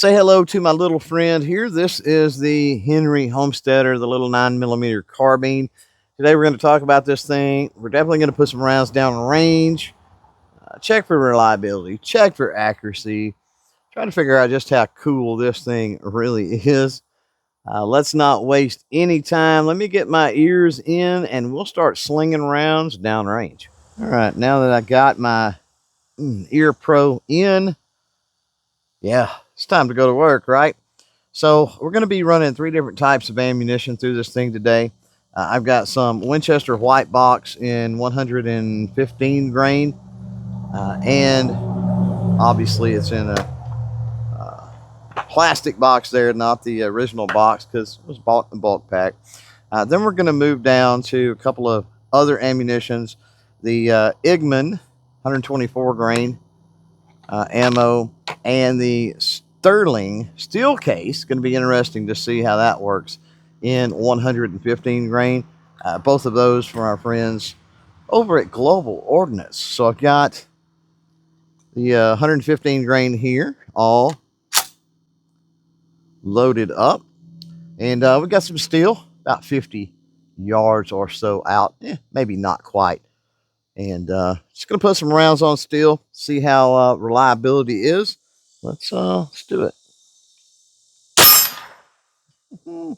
Say hello to my little friend here. This is the Henry Homesteader, the little 9mm carbine. Today we're going to talk about this thing. We're definitely going to put some rounds down range, check for reliability, check for accuracy, try to figure out just how cool this thing really is. Let's not waste any time. Let me get my ears in and we'll start slinging rounds down range. All right, now that I got my ear pro in, yeah, it's time to go to work, right? So we're going to be running 3 different types of ammunition through this thing today. I've got some Winchester white box in 115 grain, and obviously it's in a plastic box there, not the original box because it was bought in bulk pack. Then we're going to move down to a couple of other ammunitions. The Igman 124 grain ammo and the Sterling steel case. Going to be interesting to see how that works in 115 grain. Both of those from our friends over at Global Ordnance. So I've got the 115 grain here all loaded up, and we got some steel about 50 yards or so out, maybe not quite, and just gonna put some rounds on steel, see how reliability is. Let's do it. All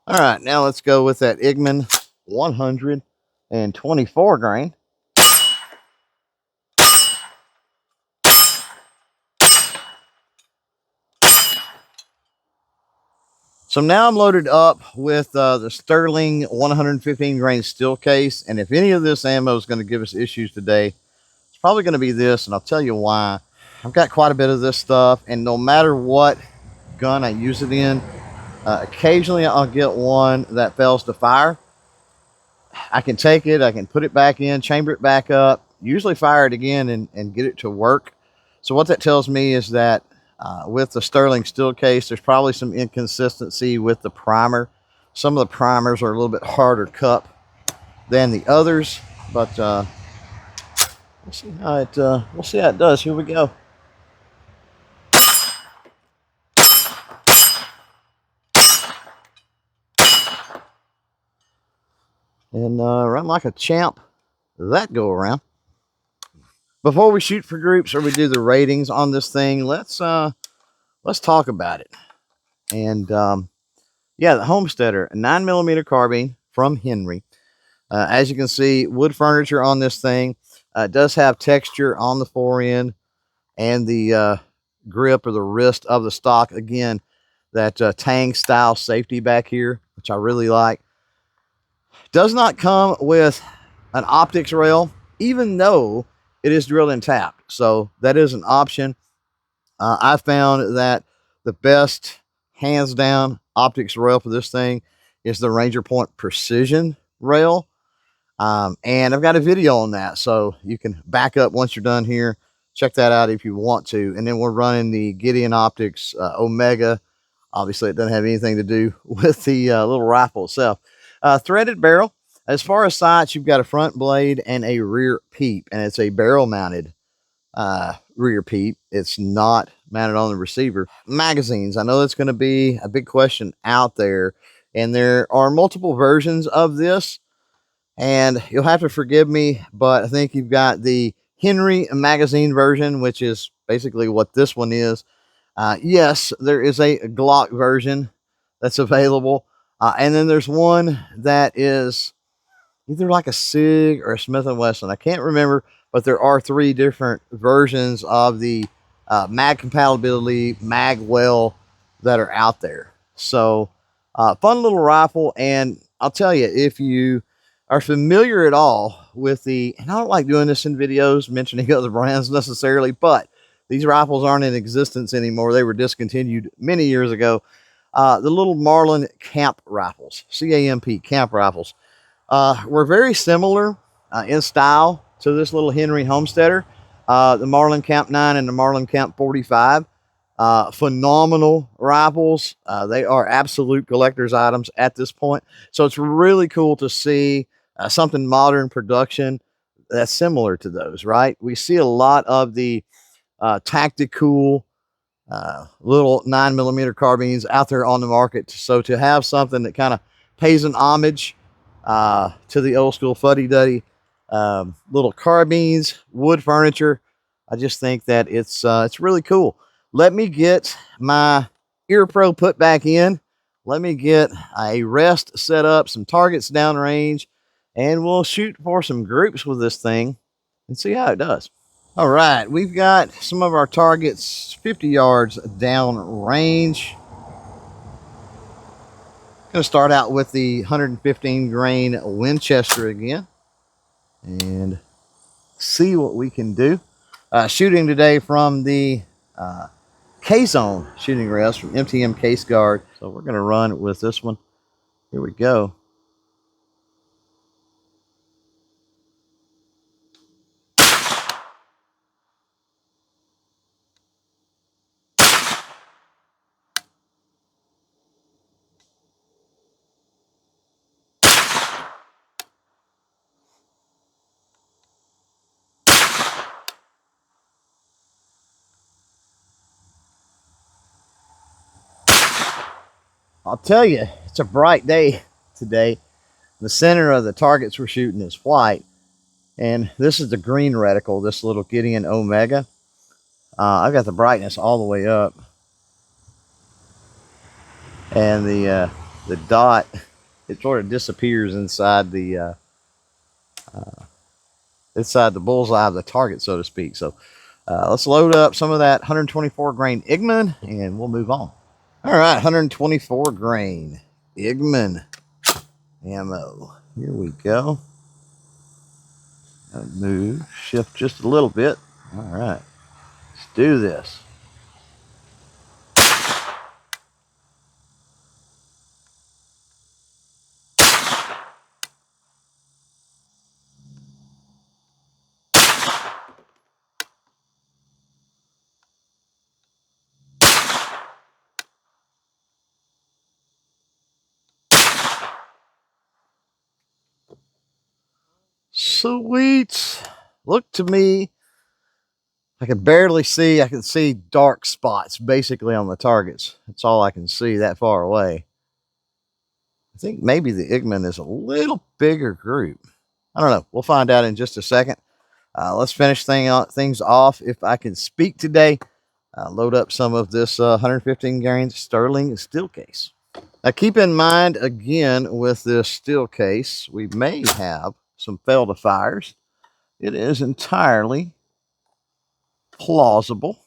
right, now let's go with that Igman 124 grain. So now I'm loaded up with the Sterling 115 grain steel case, and if any of this ammo is going to give us issues today, it's probably going to be this, and I'll tell you why. I've got quite a bit of this stuff, and no matter what gun I use it in, occasionally I'll get one that fails to fire. I can take it, I can put it back in, chamber it back up, usually fire it again and get it to work. So what that tells me is that with the Sterling steel case, there's probably some inconsistency with the primer. Some of the primers are a little bit harder cup than the others, but we'll see how it does. Here we go. And run like a champ that go around. Before we shoot for groups or we do the ratings on this thing, let's talk about it. And yeah, the Homesteader, a 9mm carbine from Henry. As you can see, wood furniture on this thing. It does have texture on the forend and the grip or the wrist of the stock. Again, that Tang style safety back here, which I really like. Does not come with an optics rail, even though it is drilled and tapped. So that is an option. I found that the best, hands down, optics rail for this thing is the Ranger Point Precision rail. And I've got a video on that, so you can back up once you're done here. Check that out if you want to. And then we're running the Gideon Optics Omega. Obviously, it doesn't have anything to do with the little rifle itself. Threaded barrel. As far as sights, you've got a front blade and a rear peep, and it's a barrel mounted rear peep. It's not mounted on the receiver. Magazines. I know that's going to be a big question out there, and there are multiple versions of this, and you'll have to forgive me, but I think you've got the Henry magazine version, which is basically what this one is. Yes, there is a Glock version that's available, and then there's one that is either like a SIG or a Smith & Wesson. I can't remember, but there are 3 different versions of the mag compatibility, mag well that are out there. So fun little rifle. And I'll tell you, if you are familiar at all with and I don't like doing this in videos, mentioning other brands necessarily, but these rifles aren't in existence anymore. They were discontinued many years ago. The little Marlin Camp rifles, C-A-M-P, camp rifles. Were very similar in style to this little Henry Homesteader, the Marlin Camp 9 and the Marlin Camp 45. Phenomenal rifles. They are absolute collector's items at this point. So it's really cool to see something modern production that's similar to those, right? We see a lot of the tactical little 9mm carbines out there on the market. So to have something that kind of pays an homage to the old school fuddy-duddy little carbines, wood furniture, I just think that it's really cool. Let me get my Ear Pro put back in. Let me get a rest set up, some targets downrange, and we'll shoot for some groups with this thing and see how it does. All right, we've got some of our targets 50 yards down range. Going to start out with the 115 grain Winchester again and see what we can do. Shooting today from the K-Zone shooting rest from MTM Case Guard. So we're going to run with this one. Here we go. I'll tell you, it's a bright day today. The center of the targets we're shooting is white. And this is the green reticle, this little Gideon Omega. I've got the brightness all the way up. And the dot, it sort of disappears inside the bullseye of the target, so to speak. So let's load up some of that 124 grain Igman and we'll move on. All right, 124 grain Igman ammo. Here we go. Move, shift just a little bit. All right, let's do this. Sweet. Look to me, I can barely see. I can see dark spots basically on the targets. That's all I can see that far away. I think maybe the Igman is a little bigger group. I don't know. We'll find out in just a second. Let's finish things off. If I can speak today, load up some of this 115 grain sterling steel case. Now keep in mind, again, with this steel case, we may have some fail-to-fires. It is entirely plausible.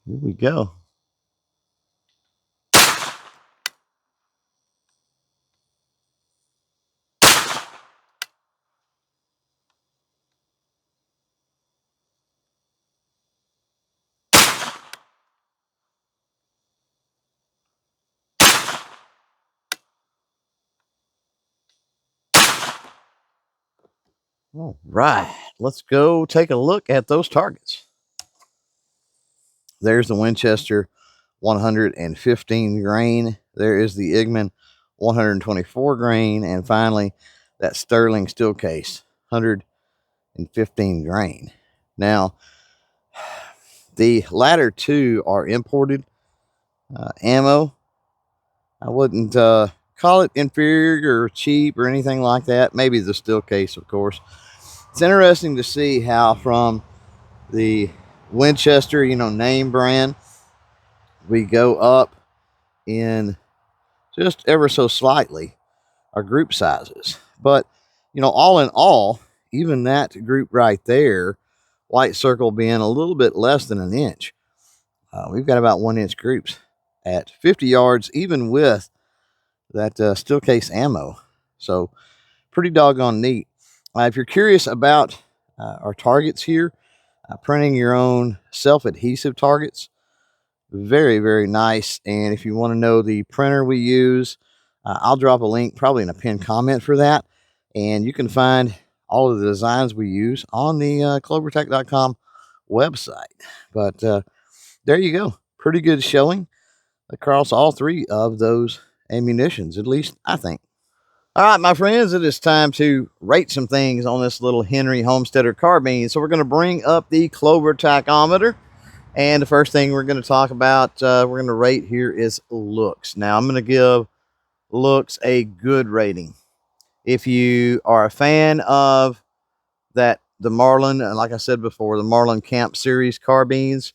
Here we go. All right, let's go take a look at those targets. There's the Winchester 115 grain. There is the Igman 124 grain. And finally, that Sterling steel case 115 grain. Now, the latter two are imported ammo. I wouldn't call it inferior or cheap or anything like that. Maybe the steel case, of course. It's interesting to see how from the Winchester, name brand, we go up in just ever so slightly our group sizes. But, all in all, even that group right there, white circle being a little bit less than an inch, we've got about 1 inch groups at 50 yards, even with that steel case ammo. So pretty doggone neat. If you're curious about our targets here, printing your own self-adhesive targets, very, very nice. And if you want to know the printer we use, I'll drop a link probably in a pinned comment for that. And you can find all of the designs we use on the CloverTac.com website. But there you go. Pretty good showing across all three of those ammunitions, at least I think. All right, my friends, it is time to rate some things on this little Henry Homesteader carbine. So we're going to bring up the CloverTachometer. And the first thing we're going to talk about, we're going to rate here is looks. Now, I'm going to give looks a good rating. If you are a fan of the Marlin, like I said before, the Marlin Camp series carbines,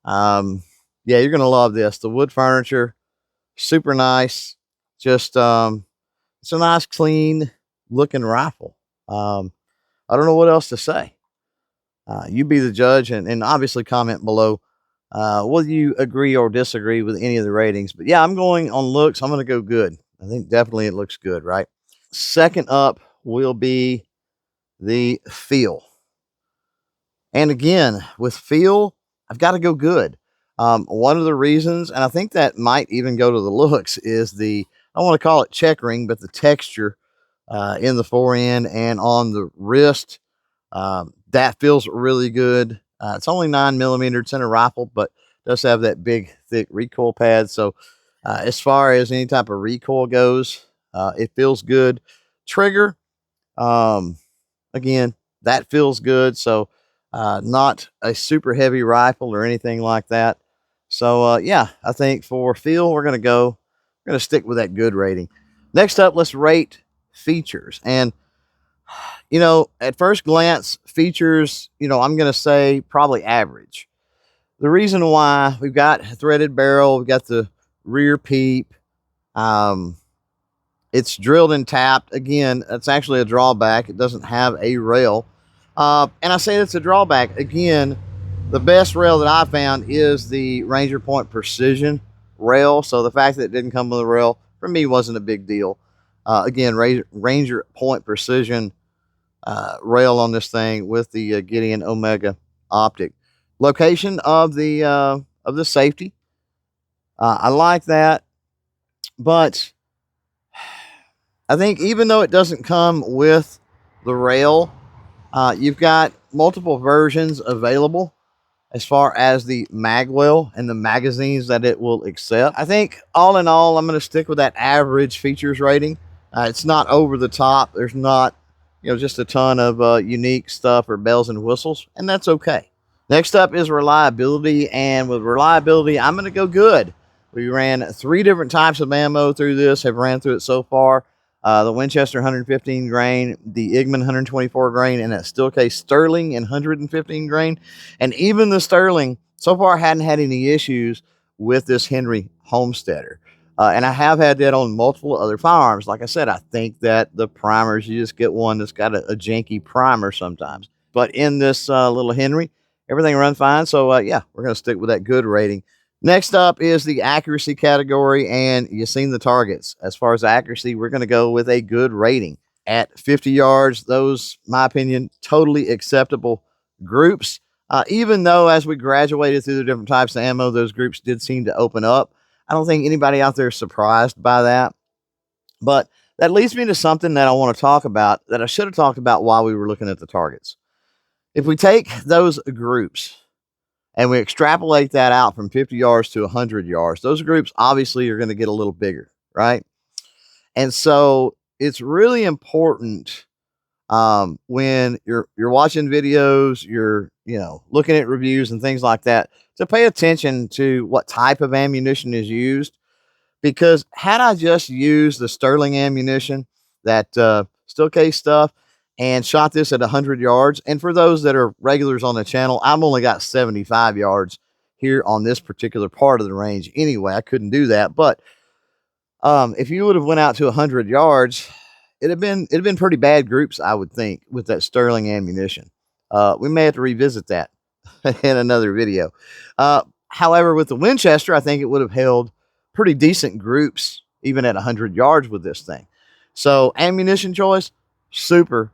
yeah, you're going to love this. The wood furniture, super nice. Just, it's a nice, clean looking rifle. I don't know what else to say. You be the judge, and obviously comment below whether you agree or disagree with any of the ratings. But yeah, I'm going on looks. I'm going to go good. I think definitely it looks good, right? Second up will be the feel. And again, with feel, I've got to go good. One of the reasons, and I think that might even go to the looks, is I don't want to call it checkering, but the texture in the forend and on the wrist. That feels really good. It's only 9mm. It's in a rifle, but does have that big, thick recoil pad. So as far as any type of recoil goes, it feels good. Trigger, again, that feels good. So not a super heavy rifle or anything like that. So yeah, I think for feel, we're going to stick with that good rating. Next up, let's rate features. And at first glance, features, I'm going to say probably average. The reason why, we've got a threaded barrel, we've got the rear peep, um, it's drilled and tapped. Again, that's actually a drawback. It doesn't have a rail. And I say it's a drawback. Again, the best rail that I found is the Ranger Point Precision rail. So the fact that it didn't come with a rail, for me, wasn't a big deal. Again, Ranger Point Precision rail on this thing with the Gideon Omega optic. Location of the safety, I like that, but I think even though it doesn't come with the rail, you've got multiple versions available as far as the magwell and the magazines that it will accept. I think all in all, I'm going to stick with that average features rating. It's not over the top. There's not, just a ton of unique stuff or bells and whistles, and that's okay. Next up is reliability, and with reliability, I'm going to go good. We ran 3 different types of ammo through this, have ran through it so far. The Winchester 115 grain, the Igman 124 grain, and that steel case Sterling in 115 grain. And even the Sterling so far hadn't had any issues with this Henry Homesteader. And I have had that on multiple other firearms. Like I said, I think that the primers, you just get one that's got a janky primer sometimes. But in this little Henry, everything runs fine. So yeah, we're going to stick with that good rating. Next up is the accuracy category, and you've seen the targets. As far as accuracy, we're going to go with a good rating. At 50 yards, those, my opinion, totally acceptable groups. Even though as we graduated through the different types of ammo, those groups did seem to open up. I don't think anybody out there is surprised by that. But that leads me to something that I want to talk about that I should have talked about while we were looking at the targets. If we take those groups and we extrapolate that out from 50 yards to 100 yards, those groups obviously are going to get a little bigger, right? And so it's really important when you're watching videos, you're looking at reviews and things like that, to pay attention to what type of ammunition is used. Because had I just used the Sterling ammunition, that steel case stuff, and shot this at 100 yards, and for those that are regulars on the channel, I've only got 75 yards here on this particular part of the range anyway. I couldn't do that. But if you would have went out to 100 yards, it'd have been pretty bad groups, I would think, with that Sterling ammunition. We may have to revisit that in another video. However, with the Winchester, I think it would have held pretty decent groups even at 100 yards with this thing. So ammunition choice, super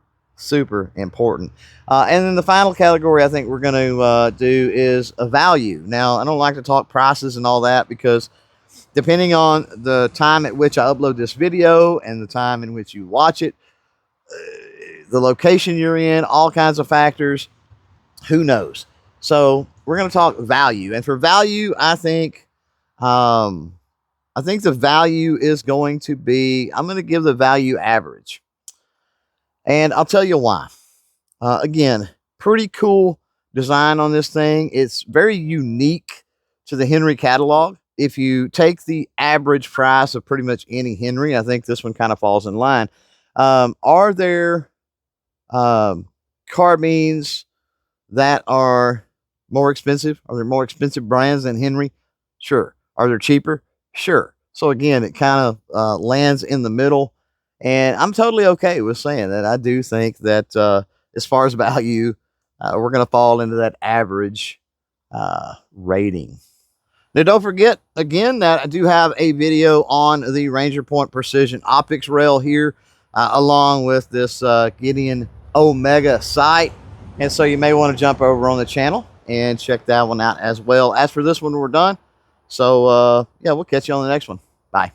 important. And then the final category I think we're going to do is a value. Now, I don't like to talk prices and all that, because depending on the time at which I upload this video and the time in which you watch it, the location you're in, all kinds of factors, who knows? So we're going to talk value. And for value, I think I think the value is going to be, I'm going to give the value average. And I'll tell you why. Again, pretty cool design on this thing. It's very unique to the Henry catalog. If you take the average price of pretty much any Henry, I think this one kind of falls in line. Are there carbines that are more expensive? Are there more expensive brands than Henry? Sure. Are there cheaper? Sure. So again, it kind of lands in the middle. And I'm totally okay with saying that. I do think that as far as value, we're going to fall into that average rating. Now, don't forget, again, that I do have a video on the Ranger Point Precision Optics rail here, along with this Gideon Omega sight. And so you may want to jump over on the channel and check that one out as well. As for this one, we're done. So, yeah, we'll catch you on the next one. Bye.